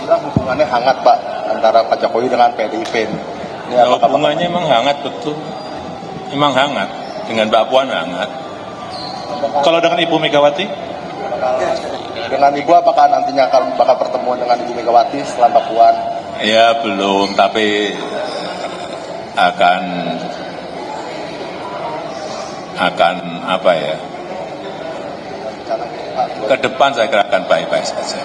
bilang hubungannya hangat Pak antara Pak Jokowi dengan PDIP. Ini Kalau hubungannya emang hangat betul, emang hangat dengan Mbak Puan hangat. Kalau dengan Ibu Megawati? Dengan Ibu apakah nantinya akan bakal pertemuan dengan Ibu Megawati setelah Mbak Puan? Ya belum, tapi akan apa ya? Ke depan saya kira akan baik-baik saja.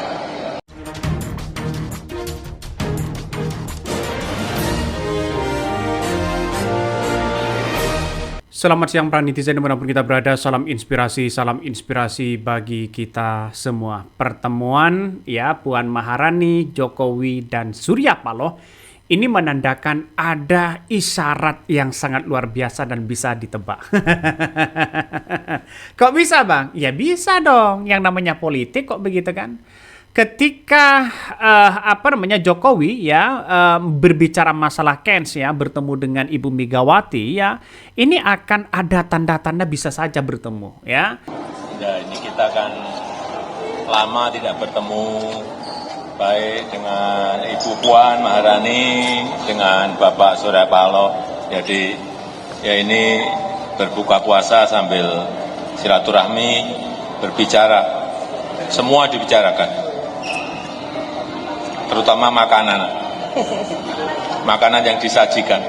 Selamat siang para netizen dimanapun kita berada, salam inspirasi bagi kita semua. Pertemuan ya Puan Maharani, Jokowi dan Surya Paloh ini menandakan ada isyarat yang sangat luar biasa dan bisa ditebak. Kok bisa Bang? Ya bisa dong, yang namanya politik kok begitu kan. Ketika Jokowi ya berbicara masalah Kens ya bertemu dengan Ibu Megawati ya, ini akan ada tanda-tanda bisa saja bertemu ya. Ya ini kita kan lama tidak bertemu, baik dengan Ibu Puan Maharani dengan Bapak Surya Paloh. Jadi ya ini berbuka puasa sambil silaturahmi, berbicara, semua dibicarakan. Terutama makanan yang disajikan.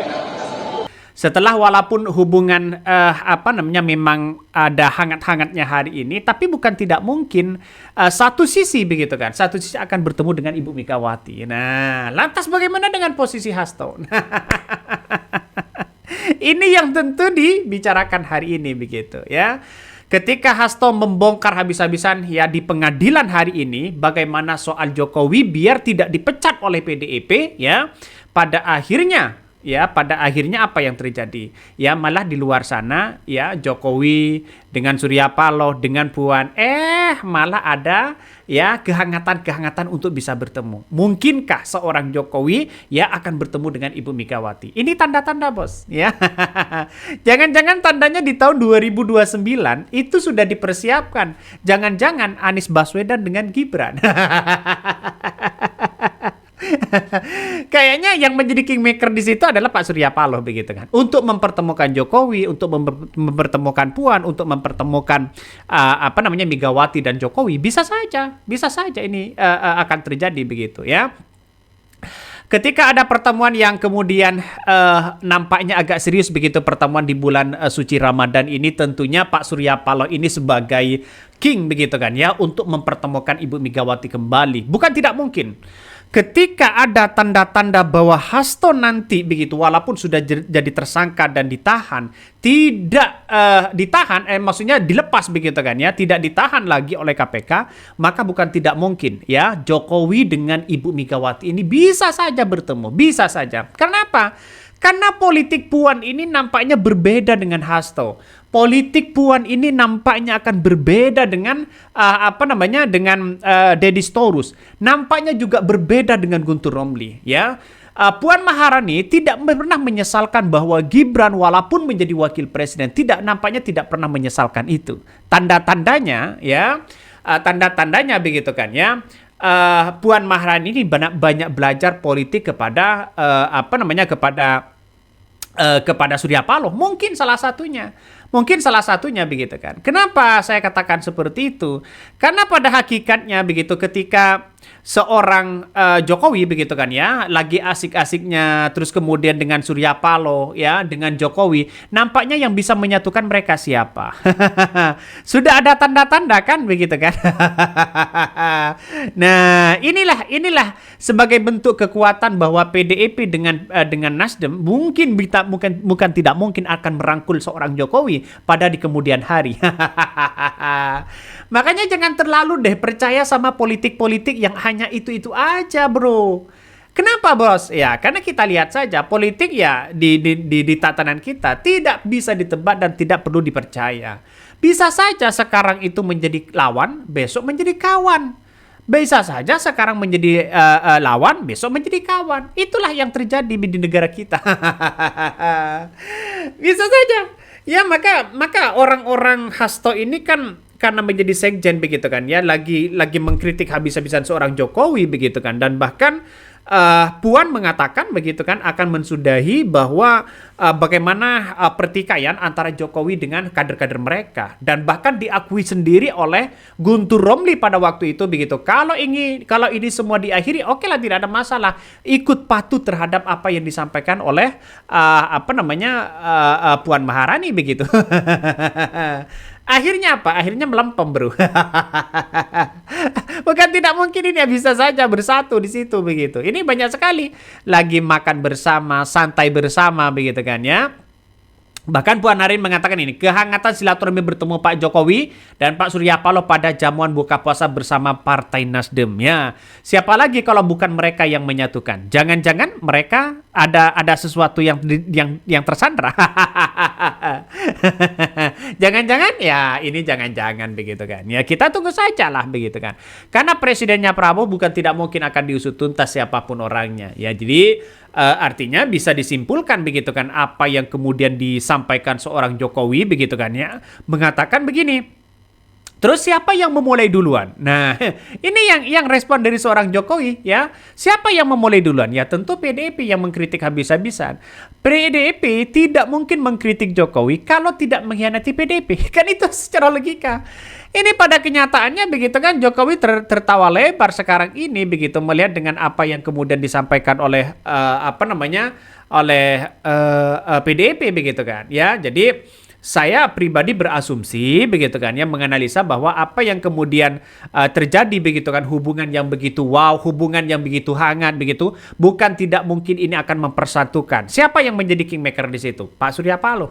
Setelah walaupun hubungan memang ada hangat-hangatnya hari ini, tapi bukan tidak mungkin satu sisi begitu kan, satu sisi akan bertemu dengan Ibu Megawati. Nah, lantas bagaimana dengan posisi Hasto? Ini yang tentu dibicarakan hari ini begitu ya. Ketika Hasto membongkar habis-habisan ya di pengadilan hari ini bagaimana soal Jokowi biar tidak dipecat oleh PDIP ya, pada akhirnya apa yang terjadi? Ya malah di luar sana ya Jokowi dengan Surya Paloh dengan Puan malah ada ya kehangatan untuk bisa bertemu. Mungkinkah seorang Jokowi ya akan bertemu dengan Ibu Megawati? Ini tanda-tanda bos ya. Jangan-jangan tandanya di tahun 2029 itu sudah dipersiapkan. Jangan-jangan Anies Baswedan dengan Gibran. Kayaknya yang menjadi kingmaker di situ adalah Pak Surya Paloh begitu kan. Untuk mempertemukan Jokowi, untuk mempertemukan Puan, untuk mempertemukan Megawati dan Jokowi, bisa saja ini akan terjadi begitu ya. Ketika ada pertemuan yang kemudian nampaknya agak serius begitu, pertemuan di bulan suci Ramadan ini, tentunya Pak Surya Paloh ini sebagai king begitu kan ya untuk mempertemukan Ibu Megawati kembali. Bukan tidak mungkin. Ketika ada tanda-tanda bahwa Hasto nanti begitu walaupun sudah jadi tersangka dan ditahan, maksudnya dilepas begitu kan ya, tidak ditahan lagi oleh KPK, maka bukan tidak mungkin ya Jokowi dengan Ibu Megawati ini bisa saja bertemu, bisa saja. Kenapa? Karena politik Puan ini nampaknya berbeda dengan Hasto. Politik Puan ini nampaknya akan berbeda dengan Deddy Storus. Nampaknya juga berbeda dengan Guntur Romli, ya. Puan Maharani tidak pernah menyesalkan bahwa Gibran walaupun menjadi wakil presiden nampaknya tidak pernah menyesalkan itu. Tanda-tandanya ya, tanda-tandanya begitu kan ya. Puan Maharani ini banyak belajar politik kepada kepada Surya Paloh, mungkin salah satunya begitu kan. Kenapa saya katakan seperti itu? Karena pada hakikatnya begitu ketika seorang Jokowi begitu kan ya lagi asik-asiknya terus kemudian dengan Surya Paloh ya dengan Jokowi, nampaknya yang bisa menyatukan mereka siapa? Sudah ada tanda-tanda kan begitu kan. Nah inilah sebagai bentuk kekuatan bahwa PDIP dengan Nasdem bukan tidak mungkin akan merangkul seorang Jokowi pada di kemudian hari. Makanya jangan terlalu deh percaya sama politik-politik yang hanya itu-itu aja, bro. Kenapa, bos? Ya, karena kita lihat saja politik ya di tatanan kita tidak bisa ditebak dan tidak perlu dipercaya. Bisa saja sekarang itu menjadi lawan, besok menjadi kawan. Bisa saja sekarang menjadi lawan, besok menjadi kawan. Itulah yang terjadi di negara kita. Bisa saja. Ya, maka orang-orang Hasto ini kan karena menjadi sekjen begitu kan ya, lagi mengkritik habis-habisan seorang Jokowi begitu kan, dan bahkan Puan mengatakan begitu kan akan mensudahi bahwa bagaimana pertikaian antara Jokowi dengan kader-kader mereka, dan bahkan diakui sendiri oleh Guntur Romli pada waktu itu begitu. Kalau ini semua diakhiri, oke lah, tidak ada masalah. Ikut patuh terhadap apa yang disampaikan oleh Puan Maharani begitu. Akhirnya apa? Akhirnya melempem, bro. Bukan tidak mungkin ini bisa saja bersatu di situ begitu. Ini banyak sekali lagi makan bersama, santai bersama begitu kan ya. Bahkan Puan Maharani mengatakan ini, kehangatan silaturahmi bertemu Pak Jokowi dan Pak Surya Paloh pada jamuan buka puasa bersama Partai Nasdem. Ya, siapa lagi kalau bukan mereka yang menyatukan? Jangan-jangan mereka ada sesuatu yang tersandra. Jangan-jangan ya, ini jangan-jangan begitu kan. Ya, kita tunggu saja lah begitu kan. Karena presidennya Prabowo bukan tidak mungkin akan diusut tuntas siapapun orangnya. Ya, jadi artinya bisa disimpulkan begitu kan, apa yang kemudian disampaikan seorang Jokowi begitu kan ya, mengatakan begini. Terus siapa yang memulai duluan? Nah, ini yang respon dari seorang Jokowi ya. Siapa yang memulai duluan? Ya tentu PDIP yang mengkritik habis-habisan. PDIP tidak mungkin mengkritik Jokowi kalau tidak mengkhianati PDIP. Kan itu secara logika. Ini pada kenyataannya begitu kan, Jokowi tertawa lebar sekarang ini begitu melihat dengan apa yang kemudian disampaikan oleh PDIP begitu kan. Ya, jadi saya pribadi berasumsi begitu kan ya, menganalisa bahwa apa yang kemudian terjadi begitu kan, hubungan yang begitu hubungan yang begitu hangat begitu, bukan tidak mungkin ini akan mempersatukan. Siapa yang menjadi kingmaker di situ? Pak Surya Paloh.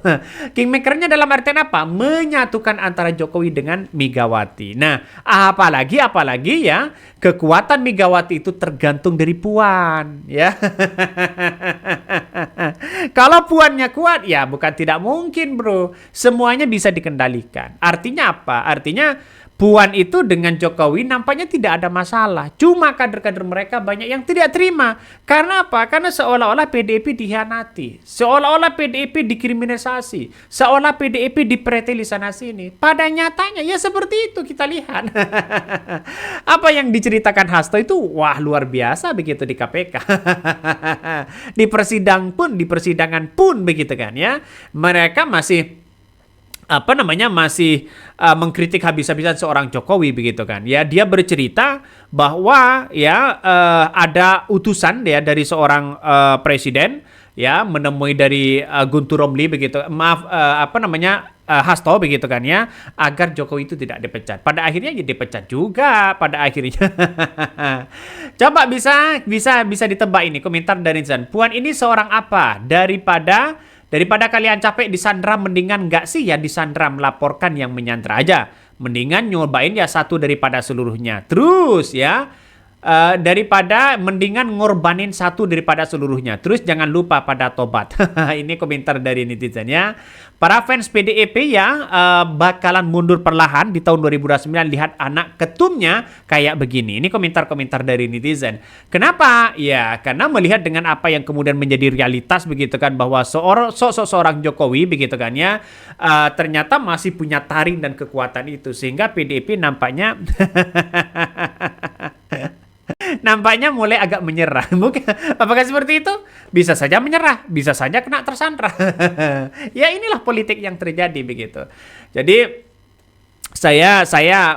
Kingmakernya dalam artian apa? Menyatukan antara Jokowi dengan Megawati. Nah, apalagi ya, kekuatan Megawati itu tergantung dari Puan ya. Kalau Puannya kuat ya bukan tidak mungkin, bro. Semuanya bisa dikendalikan. Artinya apa? Artinya Puan itu dengan Jokowi nampaknya tidak ada masalah. Cuma kader-kader mereka banyak yang tidak terima. Karena apa? Karena seolah-olah PDIP dikhianati. Seolah-olah PDIP dikriminalisasi. Seolah PDIP dipreteli sana sini. Pada nyatanya ya seperti itu kita lihat. Apa yang diceritakan Hasto itu wah luar biasa begitu di KPK. Di persidangan pun begitu kan ya. Mereka masih mengkritik habis-habisan seorang Jokowi begitu kan ya. Dia bercerita bahwa ya ada utusan ya dari seorang presiden ya menemui dari Guntur Romli begitu, Hasto begitu kan ya, agar Jokowi itu tidak dipecat. Pada akhirnya ya dipecat juga pada akhirnya. Coba bisa ditebak ini komentar dari netizen. Puan ini seorang apa? Daripada kalian capek disandra, mendingan nggak sih ya disandra, melaporkan yang menyandra aja. Mendingan nyobain ya satu daripada seluruhnya. Terus ya, mendingan ngorbanin satu daripada seluruhnya. Terus jangan lupa pada tobat. Ini komentar dari netizen ya. Para fans PDIP ya bakalan mundur perlahan di tahun 2029 lihat anak ketumnya kayak begini. Ini komentar-komentar dari netizen. Kenapa? Ya karena melihat dengan apa yang kemudian menjadi realitas begitu kan, bahwa seorang Jokowi begitu kan ya ternyata masih punya taring dan kekuatan itu, sehingga PDIP nampaknya mulai agak menyerah. Mungkin apakah seperti itu? Bisa saja menyerah, bisa saja kena tersandra. Ya inilah politik yang terjadi begitu. Jadi saya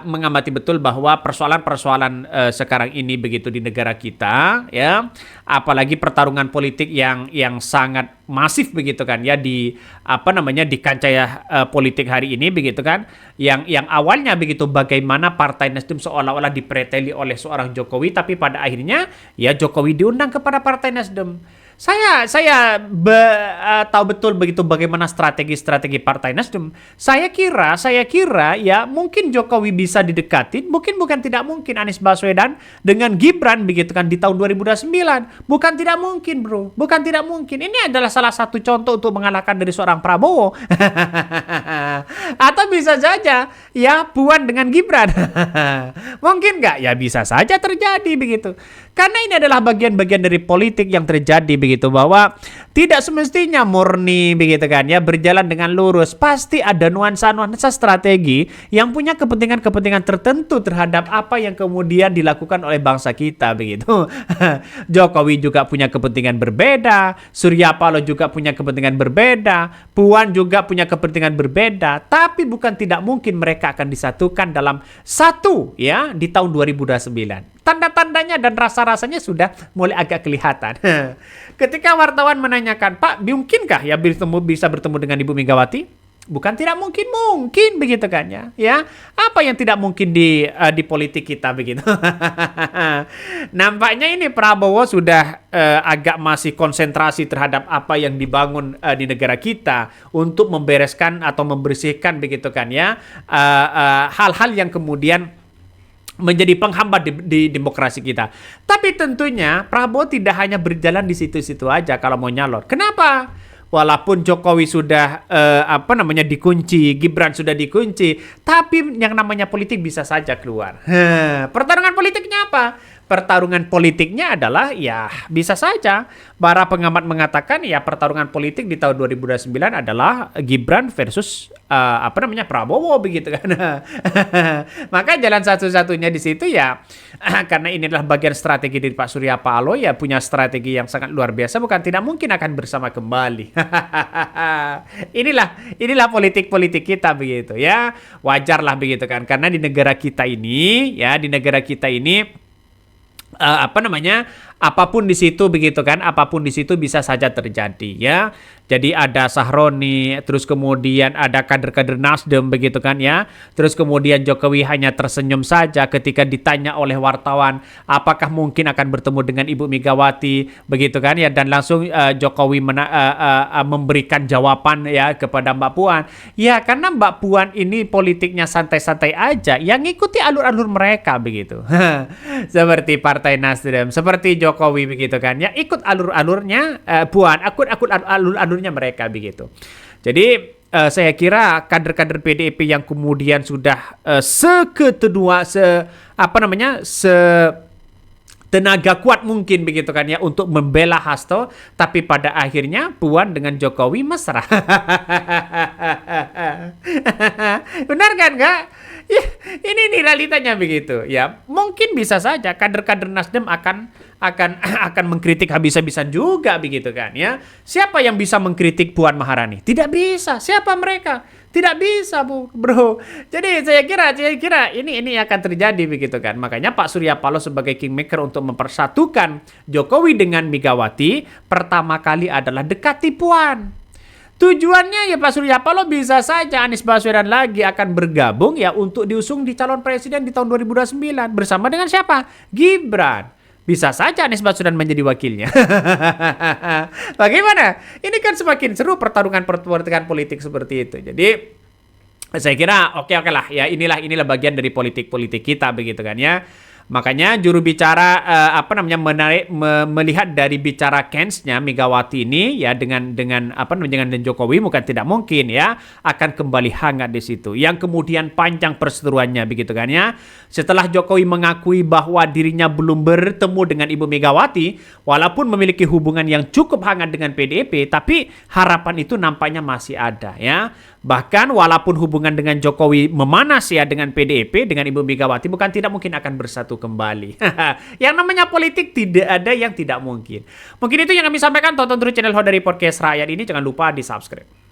mengamati betul bahwa persoalan-persoalan sekarang ini begitu di negara kita ya, apalagi pertarungan politik yang sangat masif begitu kan ya di kancah politik hari ini begitu kan, yang awalnya begitu bagaimana Partai Nasdem seolah-olah dipreteli oleh seorang Jokowi, tapi pada akhirnya ya Jokowi diundang kepada Partai Nasdem. Saya tahu betul begitu bagaimana strategi Partai Nasdem. Saya kira ya mungkin Jokowi bisa didekati, bukan tidak mungkin Anies Baswedan dengan Gibran begitu kan di tahun 2029. Bukan tidak mungkin, bro. Bukan tidak mungkin. Ini adalah salah satu contoh untuk mengalahkan dari seorang Prabowo. Atau bisa saja ya Puan dengan Gibran. Mungkin nggak? Ya bisa saja terjadi begitu. Karena ini adalah bagian-bagian dari politik yang terjadi begitu begitu, bahwa tidak semestinya murni begitu kan ya, berjalan dengan lurus. Pasti ada nuansa-nuansa strategi yang punya kepentingan-kepentingan tertentu terhadap apa yang kemudian dilakukan oleh bangsa kita begitu. Jokowi juga punya kepentingan berbeda, Surya Paloh juga punya kepentingan berbeda, Puan juga punya kepentingan berbeda, tapi bukan tidak mungkin mereka akan disatukan dalam satu ya di tahun 2029. Tanda-tandanya dan rasa-rasanya sudah mulai agak kelihatan. Ketika wartawan menanyakan, Pak, mungkinkah ya bisa bertemu dengan Ibu Megawati? Bukan tidak mungkin, mungkin begitu kan ya. Ya, apa yang tidak mungkin di politik kita begitu. Nampaknya ini Prabowo sudah agak masih konsentrasi terhadap apa yang dibangun di negara kita untuk membereskan atau membersihkan begitu kan ya. Hal-hal yang kemudian menjadi penghambat di demokrasi kita. Tapi tentunya Prabowo tidak hanya berjalan di situ-situ aja kalau mau nyalon. Kenapa? Walaupun Jokowi sudah dikunci, Gibran sudah dikunci, tapi yang namanya politik bisa saja keluar. Pertarungan politiknya apa? Pertarungan politiknya adalah ya bisa saja para pengamat mengatakan ya pertarungan politik di tahun 2029 adalah Gibran versus Prabowo begitu kan. Maka jalan satu-satunya di situ ya karena ini adalah bagian strategi dari Pak Surya Paloh ya punya strategi yang sangat luar biasa, bukan tidak mungkin akan bersama kembali. inilah politik kita begitu ya. Wajarlah begitu kan, karena di negara kita ini apapun di situ begitu kan, apapun di situ bisa saja terjadi ya. Jadi ada Sahroni, terus kemudian ada kader-kader Nasdem begitu kan ya. Terus kemudian Jokowi hanya tersenyum saja ketika ditanya oleh wartawan apakah mungkin akan bertemu dengan Ibu Megawati begitu kan ya, dan langsung Jokowi memberikan jawaban ya kepada Mbak Puan. Ya karena Mbak Puan ini politiknya santai-santai aja, yang ngikuti alur-alur mereka begitu. Seperti Partai Nasdem, seperti Jokowi begitu kan ya, ikut alur-alurnya Puan, akun alur-alurnya mereka begitu. Jadi saya kira kader-kader PDIP yang kemudian sudah tenaga kuat mungkin begitu kan ya untuk membela Hasto, tapi pada akhirnya Puan dengan Jokowi mesra. Benar kan enggak? Ya, ini realitanya begitu ya. Mungkin bisa saja kader-kader Nasdem akan mengkritik habis-habisan juga begitu kan ya. Siapa yang bisa mengkritik Puan Maharani? Tidak bisa. Siapa mereka? Tidak bisa, bro. Jadi saya kira ini akan terjadi begitu kan. Makanya Pak Surya Paloh sebagai kingmaker untuk mempersatukan Jokowi dengan Megawati pertama kali adalah dekati Puan. Tujuannya ya Pak Surya Paloh bisa saja Anies Baswedan lagi akan bergabung ya untuk diusung di calon presiden di tahun 2029 bersama dengan siapa? Gibran. Bisa saja Anies Baswedan menjadi wakilnya. Bagaimana? Ini kan semakin seru pertarungan politik seperti itu. Jadi saya kira oke lah ya, inilah bagian dari politik kita begitu kan ya. Makanya juru bicara melihat dari bicara Keynes-nya Megawati ini ya dengan Jokowi bukan tidak mungkin ya akan kembali hangat di situ. Yang kemudian panjang perseteruannya begitu kan ya. Setelah Jokowi mengakui bahwa dirinya belum bertemu dengan Ibu Megawati walaupun memiliki hubungan yang cukup hangat dengan PDIP, tapi harapan itu nampaknya masih ada ya. Bahkan walaupun hubungan dengan Jokowi memanas ya dengan PDIP, dengan Ibu Megawati bukan tidak mungkin akan bersatu kembali. Yang namanya politik tidak ada yang tidak mungkin. Mungkin itu yang kami sampaikan. Tonton terus channel Hodari Podcast Rakyat ini. Jangan lupa di subscribe.